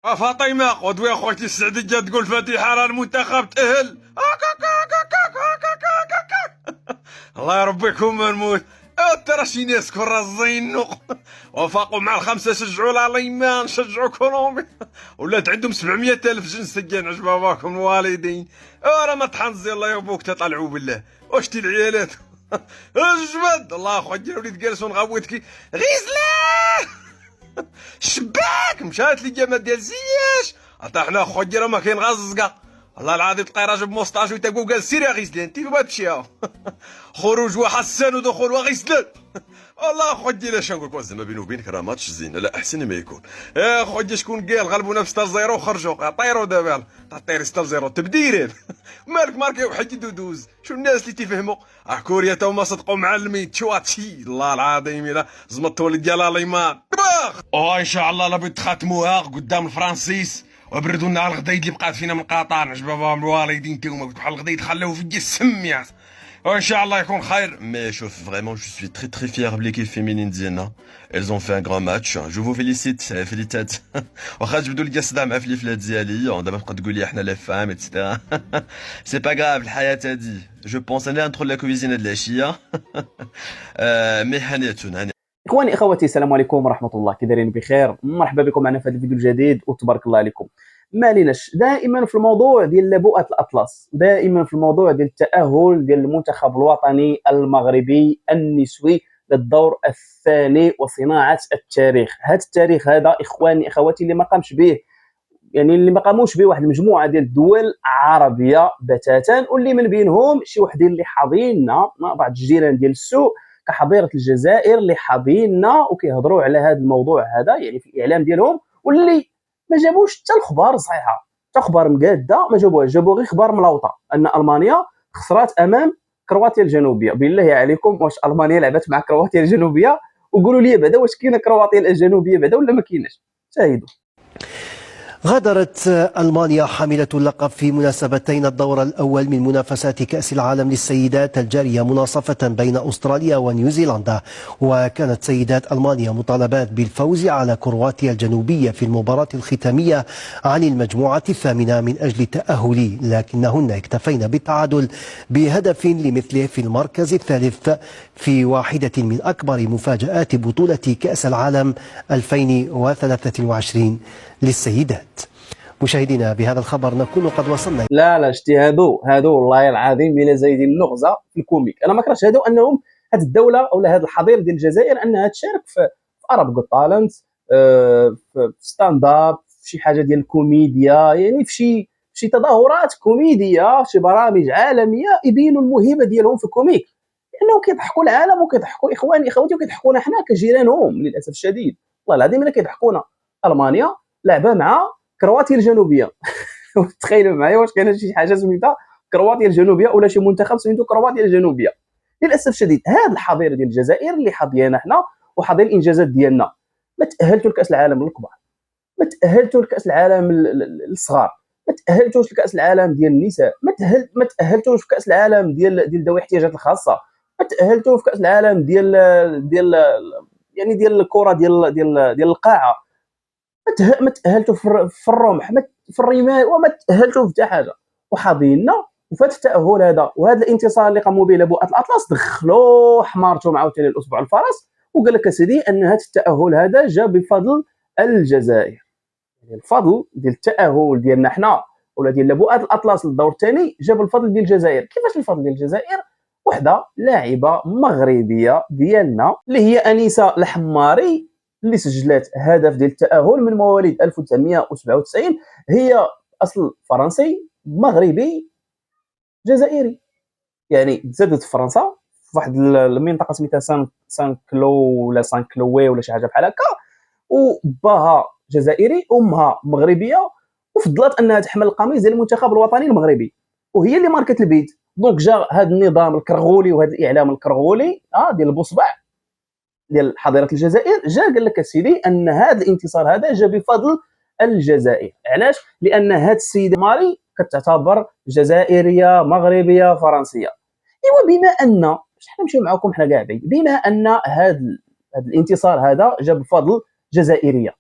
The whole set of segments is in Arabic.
فاطمة قدوة يا خوتي السعدية تقول فاتحة على المنتخب تأهل. الله يربيكم ما نموت. ترى شي ناس كون رازينو وفاقوا مع الخمسة شجعوا الالمان شجعوا كولومبيا ولات عندهم 700 ألف جنسيا عجب باباكم الوالدين. راه ما تحنزي الله يبوك تطلعوا بالله وشتي العيالات. اجبد الله خويا وليد جالسون غاوتكي غيزلاه الشباك مشات لي جمال ديال زياش طاحنا خويا راه ما كاين غزقه. والله العظيم تلقاي راجل بموسطاج ويتاكو قال سير يا غيسلان انت ما تمشيها. خروج وحسان ودخول وغيسلان. والله خويا لا شنو نقول زعما بيني وبينك راه ماتش زين لا احسن ما يكون. يا خويا شكون قال غلبونا ب 6-0 وخرجوا طيروا دابا طيري 6-0 تبديلين. مالك ماركي وحيد ودوز شو الناس اللي تيفهموا كوريا تا هما صدقوا معلمين تشواتشي الله العظيم الا زمط ولد ديال اليمان طباخ. ان شاء الله لا بغيت تخاتموها قدام الفرنسيس وبردوا لنا على الغدايد اللي بقات فينا من قطر عجب باباهم الوالدين تاهما بحال الغدايد خلاو فيا السميات. وان شاء الله يكون خير. Mais vraiment je suis très très fier de l'équipe féminine ديالنا. Elles ont fait un grand match. Je vous félicite félicite. واخا جبدوا القصده مع فليفلات ديالي دابا تبقى تقول لي حنا لي فام ايتترا. سي با غراف الحياه هادي. جو بونس انا ندخل لا كويزينه د العشيه. مي هانيتون اخواني اخواتي السلام عليكم ورحمه الله، كي دايرين بخير؟ مرحبا بكم معنا في هذا الفيديو الجديد وتبارك الله عليكم. ما ليناش دائما في الموضوع ديال لبؤة الاطلس، دائما في الموضوع ديال التاهل ديال المنتخب الوطني المغربي النسوي للدور الثاني وصناعه التاريخ. هذا التاريخ هذا اخواني اخواتي اللي ما قامش به، يعني اللي ما قاموش به واحد المجموعه ديال الدول عربيه بتاتا، واللي من بينهم شي وحدين اللي حاضيننا بعض الجيران ديال السوق كحضيره الجزائر اللي حاضيننا وكيهضروا على هذا الموضوع هذا يعني في الاعلام ديالهم، واللي ما جابوش حتى الخبار صحيحه، حتى خبار مقاده ما جابوهاش، جابوا غير خبار ملاوطه ان المانيا خسرات امام كرواتيا الجنوبيه. بالله عليكم واش المانيا لعبت مع كرواتيا الجنوبيه؟ وقولوا لي بعدا واش كاينه كرواتيا الجنوبيه بعدا ولا ما كايناش؟ شاهدوا. غادرت ألمانيا حاملة اللقب في مناسبتين الدور الأول من منافسات كأس العالم للسيدات الجارية مناصفة بين أستراليا ونيوزيلندا، وكانت سيدات ألمانيا مطالبات بالفوز على كرواتيا الجنوبية في المباراة الختامية عن المجموعة الثامنة من أجل التأهل، لكنهن اكتفين بالتعادل بهدف لمثله في المركز الثالث في واحدة من أكبر مفاجآت بطولة كأس العالم 2023 للسيدات. مشاهدينا بهذا الخبر نكون قد وصلنا. لا شتي هادو والله العظيم الا زايدين اللغزه في الكوميك. انا ما كرهتش هادو انهم هاد الدوله اولا هاد الحظيره ديال الجزائر انها تشارك في اراب جوت تالنت، في ستاند اب، في شي حاجه ديال الكوميديا، يعني في شي تظاهرات كوميديه، في شي برامج عالميه يبينوا الموهبه ديالهم في الكوميك، لانه كيضحكوا العالم وكيضحكوا اخواني اخواتي وكيضحكونا حنا كجيرانهم للاسف الشديد. والله العظيم الا كيضحكونا. المانيا لعبه مع كرواتيا الجنوبيه. تخيلوا معايا واش كاينه شي حاجه سميتها كرواتيا الجنوبيه ولا شي منتخب سميتو كرواتيا الجنوبيه. للاسف الشديد هذه الحظيره ديال الجزائر اللي حظينا حنا وحظي الانجازات ديالنا، ما تاهلتوا لكاس العالم للكبار، ما تاهلتوا لكاس العالم للصغار، ما تاهلتوش لكاس العالم ديال النساء، ما تاهلتوش في كاس العالم ديال ذوي الاحتياجات الخاصه، ما تاهلتوا في كاس العالم ديال يعني ديال الكره ديال القاعه، ما تاهلتوا في الرمح، في الرمايه، وما تاهلتوا في حتى حاجه. وحاضينا وفات التاهل هذا وهذا الانتصار اللي قاموا به لبؤة الاطلس دخلوا حمارتهم عاوتاني الاصبع الفرس وقال لك اسيدي ان هذا التاهل هذا جا بفضل الجزائر. يعني الفضل ديال التاهل ديالنا حنا ولا ديال لبؤة الاطلس للدور الثاني جا بالفضل ديال الجزائر. كيفاش الفضل ديال الجزائر؟ وحده لاعبه مغربيه ديالنا اللي هي انيسه الحماري اللي سجلت هدف ديال التأهل من مواليد 1997. هي أصل فرنسي مغربي جزائري، يعني تزادت في فرنسا في واحد المنطقة سميتها سان كلو ولا سان كلوي ولا شي حاجة بحال هكا، وباها جزائري أمها مغربية، وفضلت أنها تحمل القميص ديال المنتخب الوطني المغربي، وهي اللي ماركت البيت. دونك جا هذا النظام الكرغولي وهذا الإعلام الكرغولي ديال البوصبع ديال حضاره الجزائر جا قال لك اسيدي ان هذا الانتصار هذا جا بفضل الجزائر. علاش؟ لان هذه السيده ماري كتعتبر جزائريه مغربيه فرنسيه. ايوا بما ان شحال نمشيو معكم حنا كاع بعيد، بما ان هذا الانتصار هذا جا بفضل جزائريه،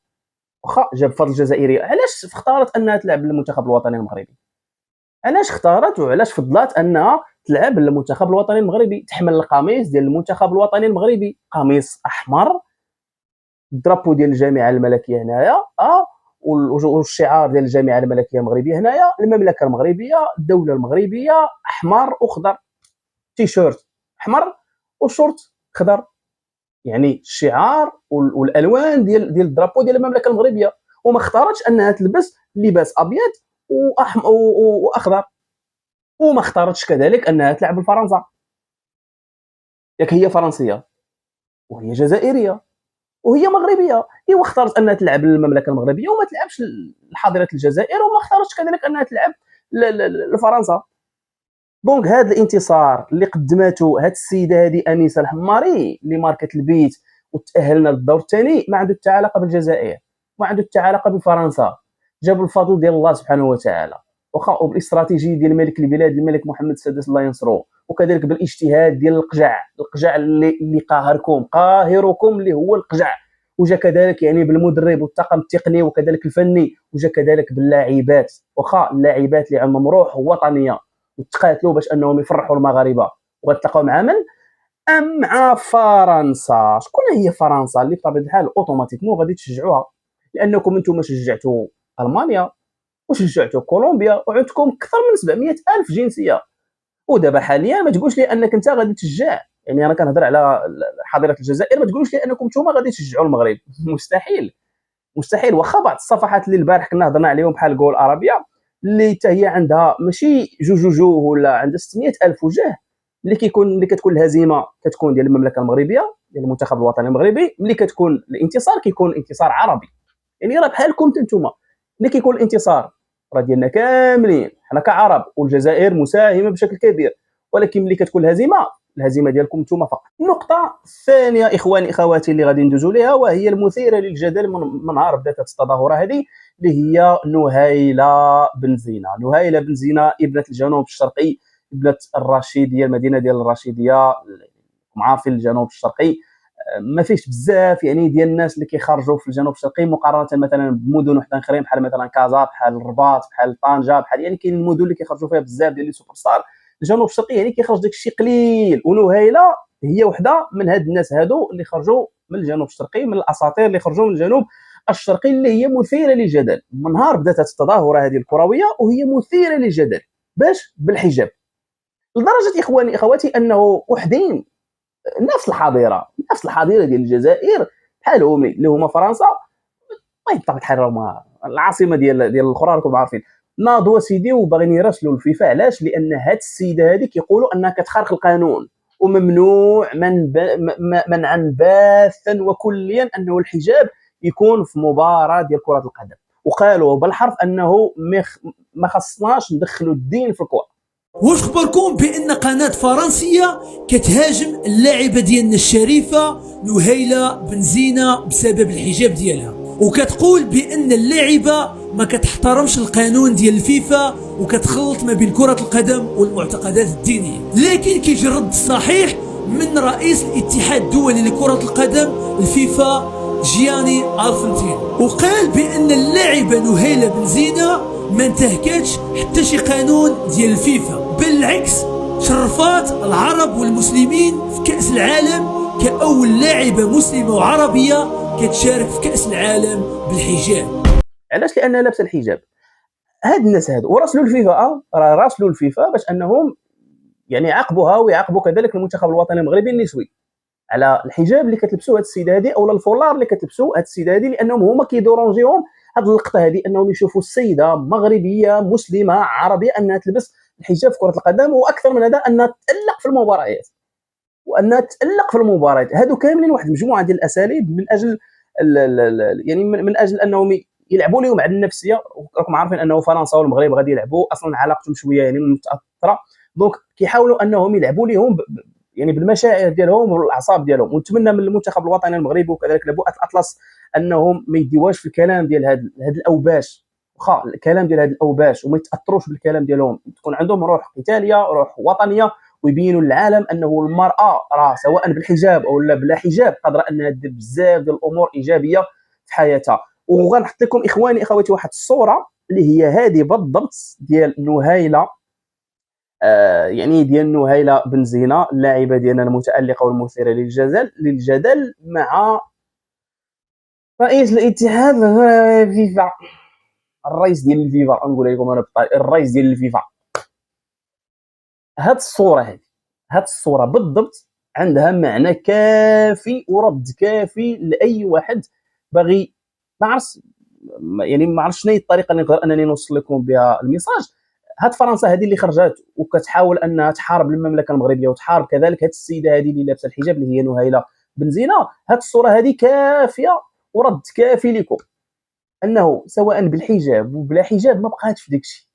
واخا جاب فضل الجزائريه، علاش اختارت انها تلعب للمنتخب الوطني المغربي؟ علاش اختارت وعلاش فضلات انها تلعب للمنتخب الوطني المغربي، تحمل القميص ديال المنتخب الوطني المغربي، قميص احمر، الدرابو ديال الجامعه الملكيه هنايا، والشعار ديال الجامعه الملكيه المغربيه هنايا، المملكه المغربيه، الدوله المغربيه، احمر واخضر، تيشيرت احمر وشورت خضر، يعني الشعار والالوان ديال الدرابو ديال المملكه المغربيه. وما اختارتش انها تلبس لباس ابيض واخضر، وما اختارتش كذلك انها تلعب بفرنسا، ياك هي فرنسيه وهي جزائريه وهي مغربيه، ايوا اختارت انها تلعب للمملكه المغربيه وما تلعبش لحضره الجزائر، وما اختارتش كذلك انها تلعب لفرنسا. دونك هذا الانتصار اللي قدمته هذه السيده هذه انيسه الحماري اللي ماركت البيت وتاهلنا للدور الثاني، ما عنده حتى علاقه بالجزائر، ما عنده حتى علاقه بفرنسا، جاب الفضل ديال الله سبحانه وتعالى، واخا وبالاستراتيجيه ديال ملك البلاد الملك محمد السادس الله ينصرو، وكذلك بالاجتهاد ديال القجع اللي قاهركم اللي هو القجع، وجا كذلك يعني بالمدرب والطاقم التقني وكذلك الفني، وجا كذلك باللاعبات، واخا اللاعبات اللي عندهم روح وطنيه وتقاتلوا باش انهم يفرحوا المغاربه، وغتلقاو مع من؟ مع فرنسا. شكون هي فرنسا اللي بطبيعه الحال اوتوماتيكمون غادي تشجعوها، لانكم انتم شجعتوا المانيا وشجعتوا كولومبيا وعندكم اكثر من 700 الف جنسيه، ودابا حاليا ما تقولش لي انك انت غادي تشجع، يعني انا كنهضر على حضاره الجزائر، ما تقولش لي انكم نتوما غادي تشجعوا المغرب مستحيل مستحيل. واخا بعض الصفحات اللي البارح كنا هضرنا عليهم بحال جول عربيه اللي حتى هي عندها ماشي جوج ولا عندها 600 الف وجه، اللي كتكون الهزيمه كتكون ديال المملكه المغربيه ديال المنتخب الوطني المغربي، ملي كتكون الانتصار كيكون انتصار عربي، يعني راه بحالكم نتوما، ملي كيكون الانتصار راه ديالنا كاملين حنا كعرب، والجزائر مساهمه بشكل كبير، ولكن ملي كتكون الهزيمه ديالكم نتوما فقط. النقطه الثانيه اخواني اخواتي اللي غادي ندوزو ليها، وهي المثيره للجدل من نهار بدات التظاهره هذه، اللي هي نهيله بن زينه. نهيله بن زينه ابنه الجنوب الشرقي، ابنه الرشيديه، المدينه ديال الرشيديه، عارفين الجنوب الشرقي ما فيش بزاف يعني ديال الناس اللي كيخرجوا في الجنوب الشرقي مقارنه مثلا بمدن وحدين اخرين بحال مثلا كازا، بحال الرباط، بحال طنجه، بحال يعني كاين المدن اللي كيخرجوا فيها بزاف ديال لي سوبر ستار. الجنوب الشرقي يعني كيخرج داك الشيء قليل، ونهيله هي وحده من هاد الناس هادو اللي خرجوا من الجنوب الشرقي، من الاساطير اللي خرجوا من الجنوب الشرقي، اللي هي مثيره للجدل من نهار بدات التظاهره هذه الكرويه، وهي مثيره للجدل باش بالحجاب، لدرجه اخواني اخواتي انه وحدين نفس الحضيره ديال الجزائر بحالهم اللي هما فرنسا، المهم بطبيعه الحال هما العاصمه ديال الاخرى راكم عارفين، ناضوا سيدي وباغيين يراسلوا الفيفا. علاش؟ لان هاد السيده هذه كيقولوا انها كتخارق القانون، وممنوع منعا باتا وكليا انه الحجاب يكون في مباراه ديال كره القدم، وقالوا بالحرف انه ما خصناش ندخلوا الدين في الكره. واش خبركم بان قناه فرنسيه كتهاجم اللاعبه ديالنا الشريفه نهيله بن زينه بسبب الحجاب ديالها، وكتقول بان اللاعبه ما كتحترمش القانون ديال الفيفا وكتخلط ما بين كره القدم والمعتقدات الدينيه. لكن كيجي الرد الصحيح من رئيس الاتحاد الدولي لكره القدم الفيفا جياني انفانتينو، وقال بان اللاعبه نهيله بن زينه ما انتهكتش حتى شي قانون ديال الفيفا، بالعكس شرفات العرب والمسلمين في كأس العالم كأول لاعبة مسلمة وعربية كتشارك في كأس العالم بالحجاب. علاش؟ لأنها لابسة الحجاب. هاد الناس هادو وراسلوا الفيفا، راسلوا الفيفا باش انهم يعني يعاقبوها ويعاقبوا كذلك المنتخب الوطني المغربي النسوي على الحجاب اللي كتلبسوه هاد السيده هذه، اولا الفولار اللي كتلبسوه هاد السيده هذه، لانهم هما كيدورونجيهم هاد اللقطه هذه، انهم يشوفوا السيده مغربيه مسلمه عربيه انها تلبس الحجاب في كره القدم، واكثر من هذا انها تالق في المباريات، وانها تالق في المباريات. هادو كاملين واحد المجموعه ديال الاساليب من اجل يعني من اجل انهم يلعبوا لهم على النفسيه. راكم عارفين انه فرنسا والمغرب غادي يلعبوا اصلا علاقتهم شويه يعني متاثره، دونك كيحاولوا انهم يلعبوا لهم يعني بالمشاعر ديالهم والاعصاب ديالهم. ونتمنى من المنتخب الوطني المغربي وكذلك لبؤه الاطلس انهم ما يديوهاش في الكلام ديال هاد الاوباش، واخا الكلام ديال هاد الاوباش، وما يتاثروش بالكلام ديالهم، تكون عندهم روح قتاليه، روح وطنيه، ويبينوا للعالم انه المراه راه سواء بالحجاب او لا بلا حجاب قادره انها دير بزاف ديال الامور ايجابيه في حياتها. وغنحط لكم اخواني اخواتي واحد الصوره اللي هي هذه بالضبط ديال نهيله، يعني ديال نهيله بن زينه اللاعبه ديالنا المتالقه والمثيره للجدل مع رئيس الاتحاد فيفا، الرئيس ديال الفيفا. نقول لكم انا بالطريقه الرئيس ديال الفيفا. هاد الصوره بالضبط عندها معنى كافي ورد كافي لاي واحد باغي. ما عرفتش يعني ما عرفتش شنو هي الطريقه اللي نقدر انني نوصل لكم بها الميساج. هاد فرنسا هذه اللي خرجت وكتحاول انها تحارب المملكه المغربيه وتحارب كذلك هاد السيده هذه اللي لابسه الحجاب اللي هي نهيله بن زينه. هاد الصوره هذه كافيه ورد كافي لكم انه سواء بالحجاب وبلا حجاب ما بقاتش في داكشي.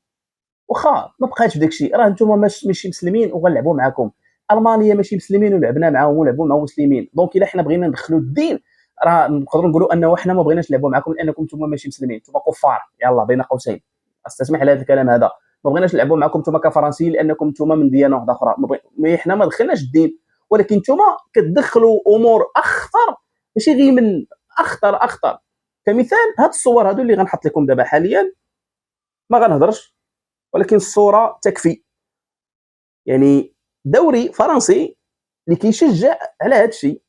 واخا ما بقاتش في داكشي، راه نتوما ماشي مسلمين وغنلعبوا معكم. المانيا ماشي مسلمين ولعبنا معاهم ولعبوا مع مسلمين. دونك الا حنا بغينا ندخلوا الدين راه نقدروا نقولوا انه حنا ما بغيناش نلعبوا معكم لانكم نتوما ماشي مسلمين، نتوما كفار، يلا بين قوسين استسمح لهذا الكلام هذا. ما بغيناش نلعبوا معكم نتوما كفرنسيين لانكم نتوما من ديانه واحده اخرى. حنا ما دخلناش الدين، ولكن نتوما كتدخلوا امور اخطر، ماشي غير من اخطر. كمثال هاد الصور هادو اللي غنحط لكم دابا حاليا، ما غنهضرش ولكن الصوره تكفي. يعني دوري فرنسي اللي كيشجع على هذا الشيء،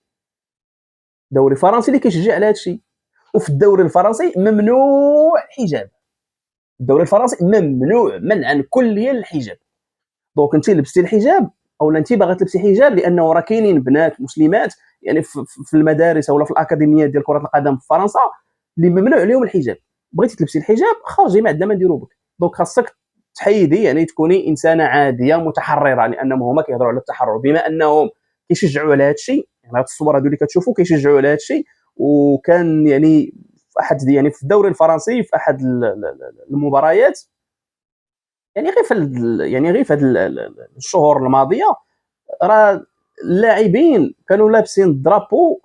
دوري فرنسي اللي كيشجع على هذا الشيء. وفي الدوري الفرنسي ممنوع الحجاب، الدوري الفرنسي ممنوع منعا كليا الحجاب. دونك انت لبستي الحجاب او انت باغا تلبسي حجاب لانه راه كاينين بنات مسلمات يعني في المدارس ولا في الاكاديميات ديال كره القدم في فرنسا اللي ممنوع عليهم الحجاب. بغيتي تلبسي الحجاب خرجي، ما عندنا ما نديرو بك. دونك خاصك تحيدي، يعني تكوني انسانه عاديه متحرره، لانهم هما كيهضروا على التحرر بما انهم كيشجعوا على هذا الشيء. يعني هاد الصور هادو اللي كتشوفوا كيشجعوا على هذا الشيء. وكان يعني في احد يعني في الدوري الفرنسي في احد المباريات يعني غير في الشهور الماضيه راه اللاعبين كانوا لابسين الدرابو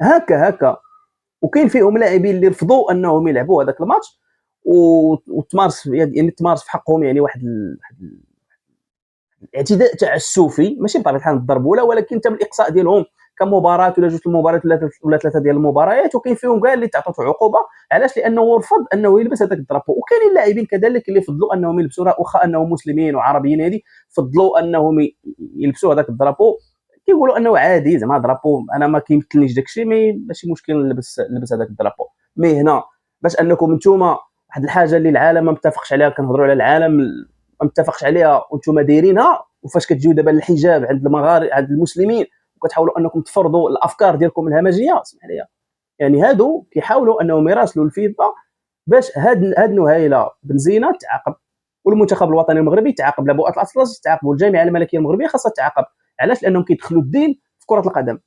هكا وكاين فيهم لاعبين اللي رفضوا انهم يلعبوا هذاك الماتش تمارس في حقهم يعني واحد الاعتداء تعسفي، ماشي بطبيعه الحال الضرب ولكن تم الاقصاء ديالهم كمباراه ولا جوج المباريات ولا ثلاثه ديال المباريات. وكاين فيهم كاع اللي تعطوا عقوبه علاش؟ لانه رفض انه يلبس هذاك الدرابو. وكاينين لاعبين كذلك اللي فضلوا انهم يلبسوا، واخا انهم مسلمين وعربيين هذه فضلوا انهم يلبسوا هذاك الدرابو. كيقولوا انه عادي زعما درابو، انا ما كيمثلنيش داكشي، ماشي مشكل نلبس هذاك الدرابو. مي هنا باش انكم نتوما واحد الحاجه اللي العالم ما متفقش عليها، كنهضروا على العالم ما متفقش عليها وانتم دايرينها، وفاش كتجيو دابا للحجاب عند المغاربه عند المسلمين وكتحاولوا انكم تفرضوا الافكار ديالكم الهمجيه، اسمح لي يعني هادو كيحاولوا انهم يراسلوا الفيفا باش هاد نهيله بن زينه تعاقب، والمنتخب الوطني المغربي تعاقب، لابؤات الاطلس تعاقبوا، الجامعه الملكيه المغربيه خاصها تعاقب. علاش؟ لانهم كيدخلوا الدين في كره القدم.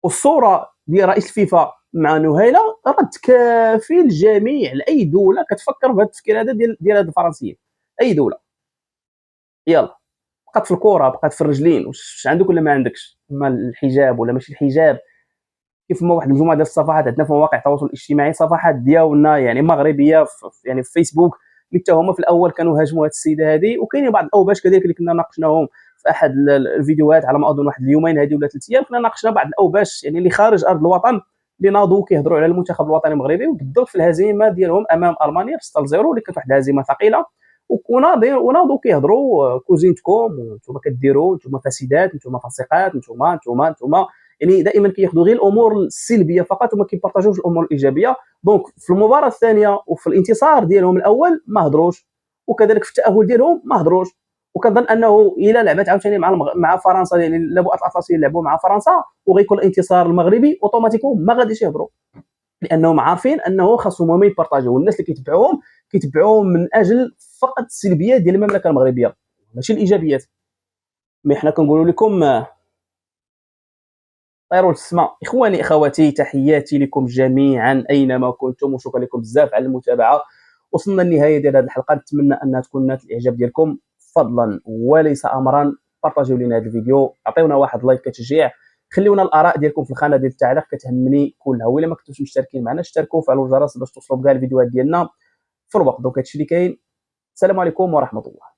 والصوره ديال رئيس الفيفا مع نهيله رد كافي للجميع، لاي دوله كتفكر بهذا التفكير هذا ديال هاد الفرنسيين. اي دوله يلا بقات في الكره، بقات في الرجلين، واش عندك ولا ما عندكش، اما الحجاب ولا ماشي الحجاب. كيف ما واحد المجموعه ديال الصفحات عندنا في مواقع التواصل الاجتماعي، صفحات ديالنا يعني مغربيه يعني في فيسبوك اللي حتى هما في الاول كانوا هاجموا هذه السيده هذه. وكاينين بعض الاوباش كذلك اللي كنا ناقشناهم في احد الفيديوهات على ما اظن واحد اليومين هذه ولا 3 ايام، كنا ناقشنا بعض الاوباش يعني اللي خارج ارض الوطن اللي ناضوا كيهضروا على المنتخب الوطني المغربي وبالضبط في الهزيمه ديالهم امام المانيا ب 6-0 اللي كانت واحد الهزيمه ثقيله. وناضوا كيهضروا كوزينتكم وانتم كديروا، انتم فاسدات، انتم فاسقات، انتم يعني دائما كياخذوا غير الامور السلبيه فقط وما كيبارطاجوش الامور الايجابيه. دونك في المباراه الثانيه وفي الانتصار ديالهم الاول ما هضروش، وكذلك في التاهل ديالهم ما هضروش. وكنظن انه الى لعبت عاوتاني مع فرنسا، يعني لابؤات الاطلسيين يلعبوا مع فرنسا وغيكون الانتصار المغربي اوتوماتيكوم ما غاديش يهضروا، لانهم عارفين انه خاصهم هما يبارطاجيو، والناس اللي كيتبعوهم من اجل فقط السلبيات ديال المملكه المغربيه ماشي الايجابيات. مي حنا كنقولوا لكم طيروا للسماء. اخواني اخواتي، تحياتي لكم جميعا اينما كنتم، وشكرا لكم بزاف على المتابعه. وصلنا للنهايه ديال هذه الحلقه، نتمنى انها تكون نالت الاعجاب ديالكم فضلا وليس امرا. بارطاجيو لنا هذا الفيديو، عطيونا واحد لايك كتشجيع، خليونا الاراء ديالكم في الخانه ديال التعليق كتهمني كلها. وإلا ما كنتوش مشتركين معنا اشتركوا وفعلوا الجرس باش توصلوا بكاع الفيديوهات ديالنا في الوقت. دونك هادشي اللي كاين. السلام عليكم ورحمه الله.